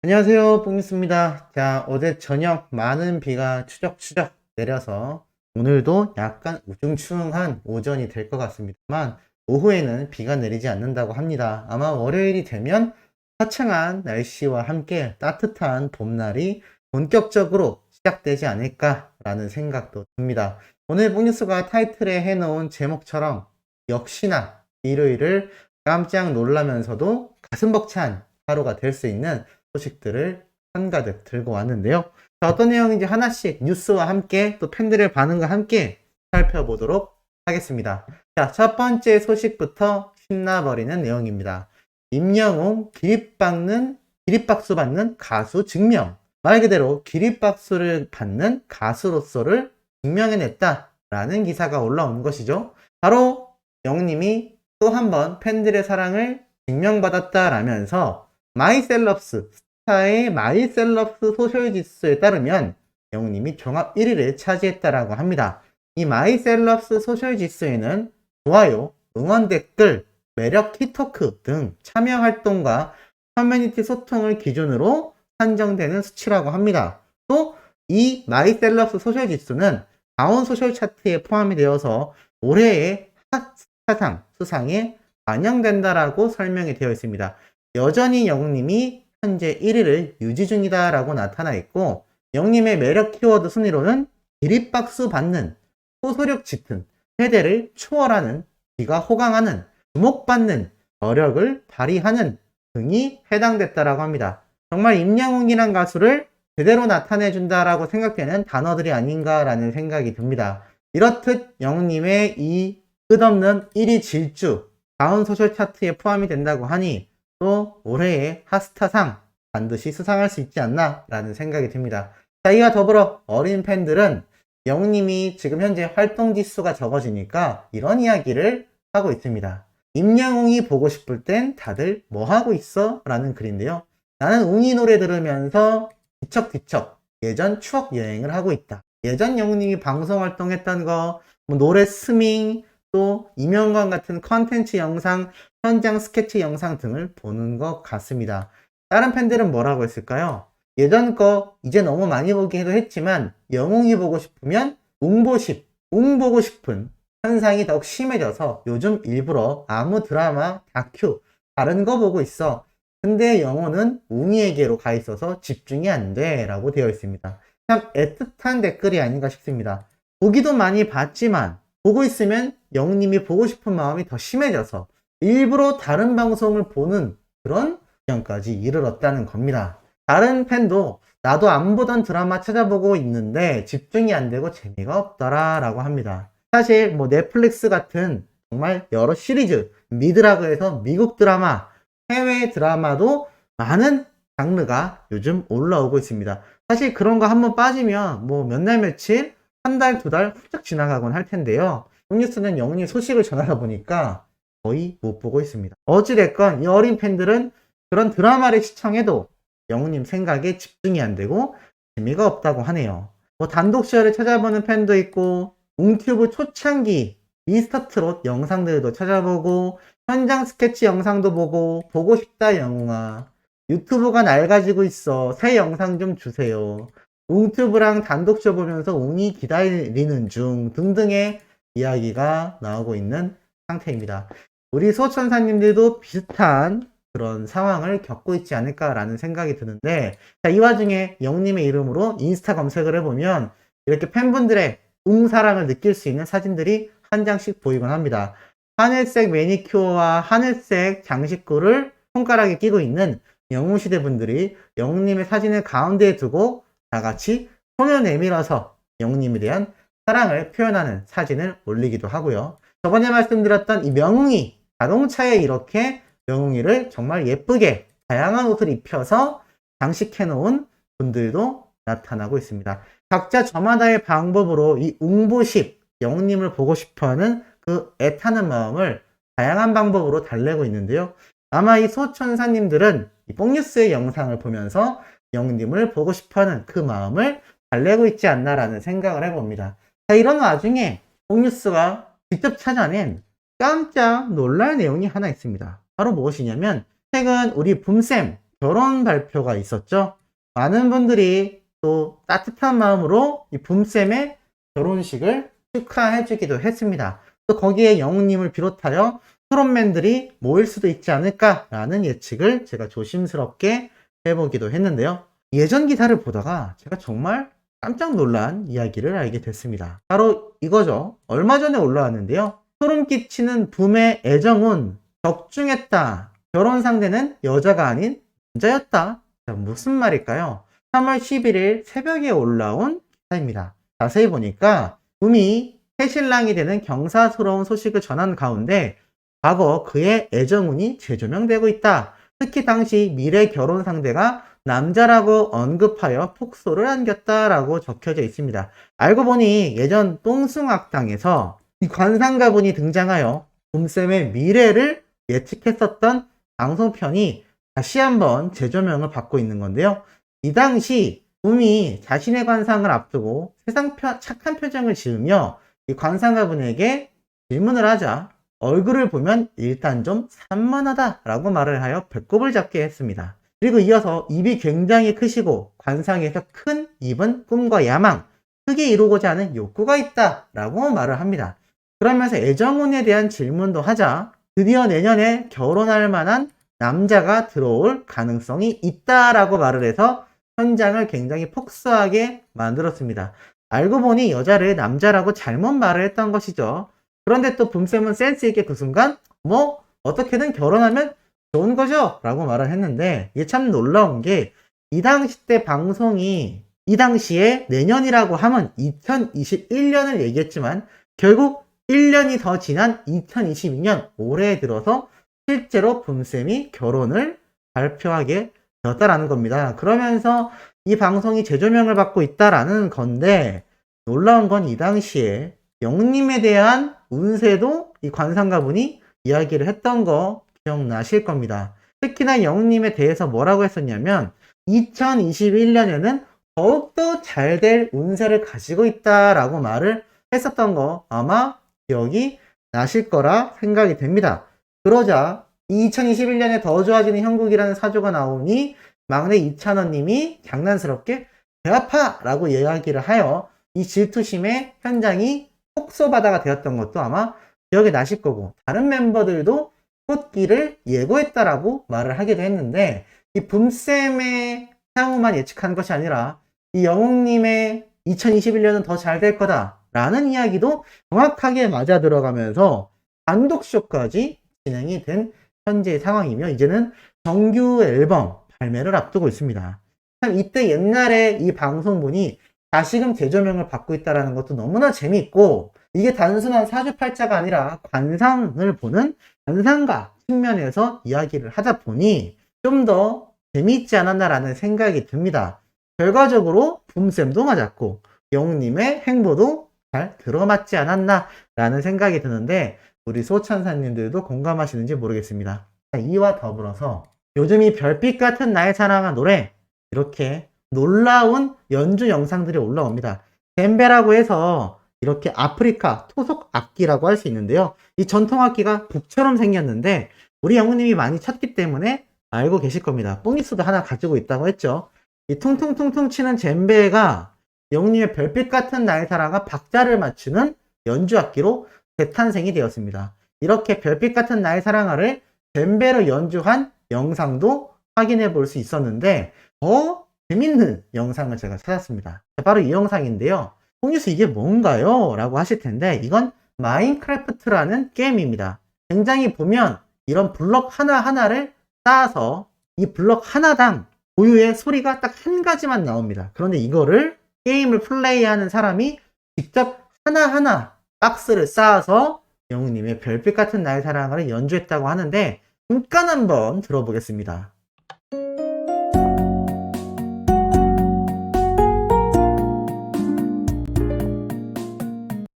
안녕하세요, 뽕뉴스입니다. 자, 어제 저녁 많은 비가 추적추적 내려서 오늘도 약간 우중충한 오전이 될 것 같습니다만 오후에는 비가 내리지 않는다고 합니다. 아마 월요일이 되면 화창한 날씨와 함께 따뜻한 봄날이 본격적으로 시작되지 않을까라는 생각도 듭니다. 오늘 뽕뉴스가 타이틀에 해놓은 제목처럼 역시나 일요일을 깜짝 놀라면서도 가슴 벅찬 하루가 될 수 있는 소식들을 한가득 들고 왔는데요. 자, 어떤 내용인지 하나씩 뉴스와 함께 또 팬들의 반응과 함께 살펴보도록 하겠습니다. 자, 첫 번째 소식부터 신나버리는 내용입니다. 임영웅 기립박수 받는 가수 증명. 말 그대로 기립박수를 받는 가수로서를 증명해냈다라는 기사가 올라온 것이죠. 바로 영님이 또 한 번 팬들의 사랑을 증명받았다라면서 마이셀럽스 스타의 마이셀럽스 소셜 지수에 따르면 영님이 종합 1위를 차지했다라고 합니다. 이 마이셀럽스 소셜 지수에는 좋아요, 응원 댓글, 매력 키토크 등 참여 활동과 커뮤니티 소통을 기준으로 산정되는 수치라고 합니다. 또 이 마이셀럽스 소셜 지수는 다운 소셜 차트에 포함이 되어서 올해의 핫스타상 수상에 반영된다라고 설명이 되어 있습니다. 여전히 영님이 현재 1위를 유지 중이다라고 나타나 있고, 영님의 매력 키워드 순위로는 기립박수 받는, 호소력 짙은, 세대를 초월하는, 귀가 호강하는, 주목받는, 저력을 발휘하는 등이 해당됐다라고 합니다. 정말 임영웅이란 가수를 제대로 나타내준다라고 생각되는 단어들이 아닌가라는 생각이 듭니다. 이렇듯 영님의 이 끝없는 1위 질주, 다운 소셜 차트에 포함이 된다고 하니 또 올해의 핫스타상 반드시 수상할 수 있지 않나 라는 생각이 듭니다. 자, 이와 더불어 어린 팬들은 영님이 지금 현재 활동 지수가 적어지니까 이런 이야기를 하고 있습니다. 임영웅이 보고 싶을 땐 다들 뭐 하고 있어? 라는 글인데요. 나는 웅이 노래 들으면서 뒤척뒤척 예전 추억 여행을 하고 있다. 예전 영웅님이 방송 활동했던 거, 노래 스밍, 또 이명관 같은 컨텐츠 영상, 현장 스케치 영상 등을 보는 것 같습니다. 다른 팬들은 뭐라고 했을까요? 예전 거 이제 너무 많이 보기도 했지만 영웅이 보고 싶으면 웅 보고 싶은 현상이 더욱 심해져서 요즘 일부러 아무 드라마, 다큐, 다른 거 보고 있어. 근데 영혼은 웅이에게로 가 있어서 집중이 안 돼 라고 되어 있습니다. 참 애틋한 댓글이 아닌가 싶습니다. 보기도 많이 봤지만 보고 있으면 영님이 보고 싶은 마음이 더 심해져서 일부러 다른 방송을 보는 그런 지경까지 이르렀다는 겁니다. 다른 팬도 나도 안 보던 드라마 찾아보고 있는데 집중이 안 되고 재미가 없더라 라고 합니다. 사실 넷플릭스 같은 정말 여러 시리즈, 미드라고 해서 미국 드라마, 해외 드라마도 많은 장르가 요즘 올라오고 있습니다. 사실 그런 거 한번 빠지면 몇 날 며칠, 한 달, 두 달 훌쩍 지나가곤 할 텐데요. 홈뉴스는 영웅이 소식을 전하다 보니까 거의 못 보고 있습니다. 어찌됐건 이 어린 팬들은 그런 드라마를 시청해도 영웅님 생각에 집중이 안 되고 재미가 없다고 하네요. 단독 쇼를 찾아보는 팬도 있고, 웅튜브 초창기 미스터트롯 영상들도 찾아보고, 현장 스케치 영상도 보고 싶다 영웅아, 유튜브가 낡아지고 있어, 새 영상 좀 주세요, 웅튜브랑 단독쇼 보면서 웅이 기다리는 중 등등의 이야기가 나오고 있는 상태입니다. 우리 소천사님들도 비슷한 그런 상황을 겪고 있지 않을까라는 생각이 드는데, 자, 이 와중에 영님의 이름으로 인스타 검색을 해보면 이렇게 팬분들의 웅사랑을 느낄 수 있는 사진들이 한 장씩 보이곤 합니다. 하늘색 매니큐어와 하늘색 장식구를 손가락에 끼고 있는 영웅시대 분들이 영님의 사진을 가운데에 두고 다 같이 손을 내밀어서 영웅님에 대한 사랑을 표현하는 사진을 올리기도 하고요. 저번에 말씀드렸던 이 명웅이 자동차에 이렇게 명웅이를 정말 예쁘게 다양한 옷을 입혀서 장식해 놓은 분들도 나타나고 있습니다. 각자 저마다의 방법으로 이 웅보십, 영웅님을 보고 싶어하는 그 애타는 마음을 다양한 방법으로 달래고 있는데요. 아마 이 소천사님들은 이 뽕뉴스의 영상을 보면서 영웅님을 보고 싶어하는 그 마음을 달래고 있지 않나라는 생각을 해봅니다. 자, 이런 와중에 뽕뉴스가 직접 찾아낸 깜짝 놀랄 내용이 하나 있습니다. 바로 무엇이냐면 최근 우리 붐쌤 결혼 발표가 있었죠. 많은 분들이 또 따뜻한 마음으로 이 붐쌤의 결혼식을 축하해주기도 했습니다. 또 거기에 영웅님을 비롯하여 트롯맨들이 모일 수도 있지 않을까라는 예측을 제가 조심스럽게 해보기도 했는데요. 예전 기사를 보다가 제가 정말 깜짝 놀란 이야기를 알게 됐습니다. 바로 이거죠. 얼마 전에 올라왔는데요. 소름 끼치는 붐의 애정운 적중했다. 결혼 상대는 여자가 아닌 남자였다. 자, 무슨 말일까요? 3월 11일 새벽에 올라온 기사입니다. 자세히 보니까 붐이 새신랑이 되는 경사스러운 소식을 전한 가운데 과거 그의 애정운이 재조명되고 있다. 특히 당시 미래 결혼 상대가 남자라고 언급하여 폭소를 안겼다라고 적혀져 있습니다. 알고 보니 예전 똥숭악당에서 이 관상가분이 등장하여 붐쌤의 미래를 예측했었던 방송편이 다시 한번 재조명을 받고 있는 건데요. 이 당시 붐이 자신의 관상을 앞두고 세상 착한 표정을 지으며 이 관상가분에게 질문을 하자 얼굴을 보면 일단 좀 산만하다라고 말을 하여 배꼽을 잡게 했습니다. 그리고 이어서 입이 굉장히 크시고 관상에서 큰 입은 꿈과 야망, 크게 이루고자 하는 욕구가 있다라고 말을 합니다. 그러면서 애정운에 대한 질문도 하자 드디어 내년에 결혼할 만한 남자가 들어올 가능성이 있다라고 말을 해서 현장을 굉장히 폭소하게 만들었습니다. 알고 보니 여자를 남자라고 잘못 말을 했던 것이죠. 그런데 또 붐쌤은 센스있게 그 순간 뭐 어떻게든 결혼하면 좋은 거죠 라고 말을 했는데 이게 참 놀라운 게 이 당시 때 방송이 이 당시에 내년이라고 하면 2021년을 얘기했지만 결국 1년이 더 지난 2022년 올해에 들어서 실제로 붐쌤이 결혼을 발표하게 되었다라는 겁니다. 그러면서 이 방송이 재조명을 받고 있다라는 건데 놀라운 건 이 당시에 영님에 대한 운세도 이 관상가분이 이야기를 했던 거 기억나실 겁니다. 특히나 영님에 대해서 뭐라고 했었냐면 2021년에는 더욱더 잘 될 운세를 가지고 있다라고 말을 했었던 거 아마 기억이 나실 거라 생각이 됩니다. 그러자 2021년에 더 좋아지는 형국이라는 사조가 나오니 막내 이찬원님이 장난스럽게 배 아파 라고 이야기를 하여 이 질투심의 현장이 폭소바다가 되었던 것도 아마 기억이 나실 거고 다른 멤버들도 꽃길을 예고했다라고 말을 하기도 했는데 이 붐쌤의 향후만 예측한 것이 아니라 이 영웅님의 2021년은 더 잘 될 거다 라는 이야기도 정확하게 맞아 들어가면서 단독쇼까지 진행이 된 현재의 상황이며 이제는 정규 앨범 발매를 앞두고 있습니다. 참 이때 옛날에 이 방송분이 다시금 재조명을 받고 있다는 것도 너무나 재미있고 이게 단순한 사주팔자가 아니라 관상을 보는 관상가 측면에서 이야기를 하다 보니 좀 더 재미있지 않았나라는 생각이 듭니다. 결과적으로 붐쌤도 맞았고 영웅님의 행보도 잘 들어맞지 않았나라는 생각이 드는데 우리 소천사님들도 공감하시는지 모르겠습니다. 이와 더불어서 요즘 이 별빛 같은 나의 사랑한 노래 이렇게 놀라운 연주 영상들이 올라옵니다. 젬베라고 해서 이렇게 아프리카 토속 악기라고 할 수 있는데요. 이 전통 악기가 북처럼 생겼는데 우리 영웅님이 많이 쳤기 때문에 알고 계실 겁니다. 뽕이스도 하나 가지고 있다고 했죠. 이 퉁퉁퉁퉁 치는 젬베가 영웅님의 별빛 같은 나의 사랑과 박자를 맞추는 연주 악기로 재탄생이 되었습니다. 이렇게 별빛 같은 나의 사랑아를 젬베로 연주한 영상도 확인해 볼 수 있었는데 더 재밌는 영상을 제가 찾았습니다. 바로 이 영상인데요. 홍유수 이게 뭔가요? 라고 하실 텐데 이건 마인크래프트라는 게임입니다. 굉장히 보면 이런 블럭 하나하나를 쌓아서 이 블럭 하나당 고유의 소리가 딱 한 가지만 나옵니다. 그런데 이거를 게임을 플레이하는 사람이 직접 하나하나 박스를 쌓아서 영웅님의 별빛 같은 나의 사랑을 연주했다고 하는데 잠깐 한번 들어보겠습니다.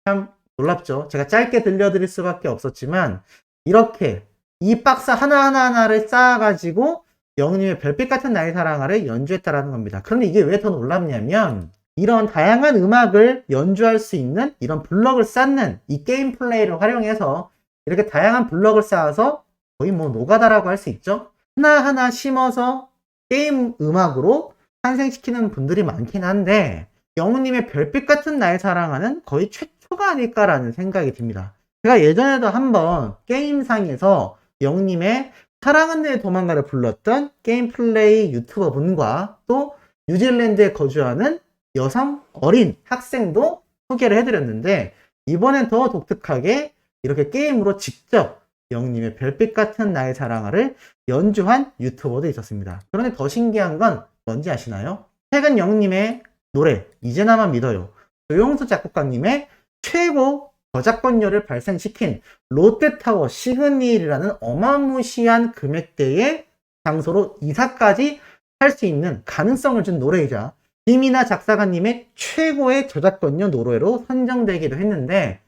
참 놀랍죠? 제가 짧게 들려드릴 수밖에 없었지만 이렇게 이 박스 하나하나를 쌓아가지고 영웅님의 별빛 같은 나의 사랑아를 연주했다라는 겁니다. 그런데 이게 왜 더 놀랍냐면 이런 다양한 음악을 연주할 수 있는 이런 블럭을 쌓는 이 게임 플레이를 활용해서 이렇게 다양한 블럭을 쌓아서 거의 뭐 노가다라고 할 수 있죠. 하나하나 심어서 게임 음악으로 탄생시키는 분들이 많긴 한데 영웅님의 별빛 같은 날 사랑하는 거의 최초가 아닐까라는 생각이 듭니다. 제가 예전에도 한번 게임상에서 영웅님의 사랑은 내 도망가를 불렀던 게임 플레이 유튜버 분과 또 뉴질랜드에 거주하는 여성 어린 학생도 소개를 해드렸는데 이번엔 더 독특하게 이렇게 게임으로 직접 영웅님의 별빛 같은 나의 사랑아를 연주한 유튜버도 있었습니다. 그런데 더 신기한 건 뭔지 아시나요? 최근 영웅님의 노래 이제나만 믿어요 조용수 작곡가님의 최고 저작권료를 발생시킨 롯데타워 시그니엘이라는 어마무시한 금액대의 장소로 이사까지 할 수 있는 가능성을 준 노래이자 김이나 작사가님의 최고의 저작권료 노래로 선정되기도 했는데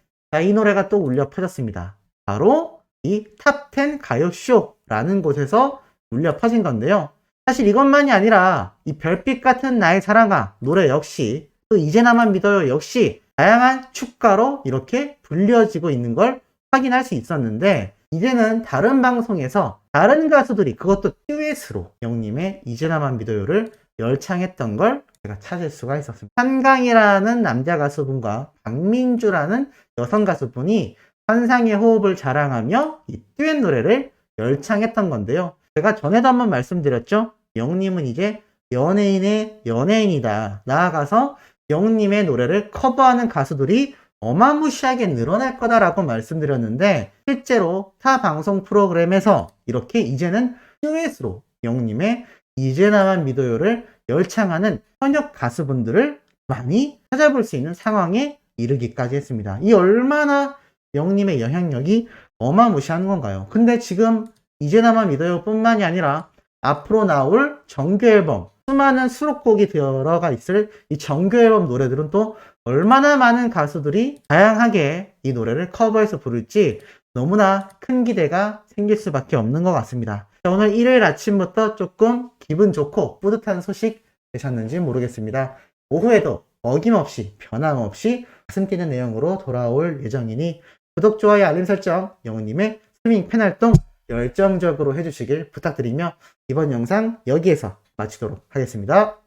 이 노래가 또 울려 퍼졌습니다. 바로 이 탑10 가요쇼라는 곳에서 울려 퍼진 건데요. 사실 이것만이 아니라 이 별빛 같은 나의 사랑아 노래 역시 또 이제 나만 믿어요 역시 다양한 축가로 이렇게 불려지고 있는 걸 확인할 수 있었는데 이제는 다른 방송에서 다른 가수들이 그것도 듀엣으로 영님의 이제 나만 믿어요를 열창했던 걸 제가 찾을 수가 있었습니다. 한강이라는 남자 가수분과 박민주라는 여성 가수분이 환상의 호흡을 자랑하며 이 듀엣 노래를 열창했던 건데요. 제가 전에도 한번 말씀드렸죠. 영님은 이제 연예인의 연예인이다. 나아가서 영님의 노래를 커버하는 가수들이 어마무시하게 늘어날 거다라고 말씀드렸는데 실제로 타 방송 프로그램에서 이렇게 이제는 듀엣으로 영님의 이제 나만 믿어요를 열창하는 현역 가수분들을 많이 찾아볼 수 있는 상황에 이르기까지 했습니다. 이 얼마나 영님의 영향력이 어마무시한 건가요? 근데 지금 이제 나만 믿어요 뿐만이 아니라 앞으로 나올 정규 앨범 수많은 수록곡이 들어가 있을 이 정규 앨범 노래들은 또 얼마나 많은 가수들이 다양하게 이 노래를 커버해서 부를지 너무나 큰 기대가 생길 수밖에 없는 것 같습니다. 자, 오늘 일요일 아침부터 조금 기분 좋고 뿌듯한 소식 되셨는지 모르겠습니다. 오후에도 어김없이 변함없이 가슴 뛰는 내용으로 돌아올 예정이니 구독, 좋아요, 알림 설정, 영우님의 스트리밍 팬 활동 열정적으로 해주시길 부탁드리며 이번 영상 여기에서 마치도록 하겠습니다.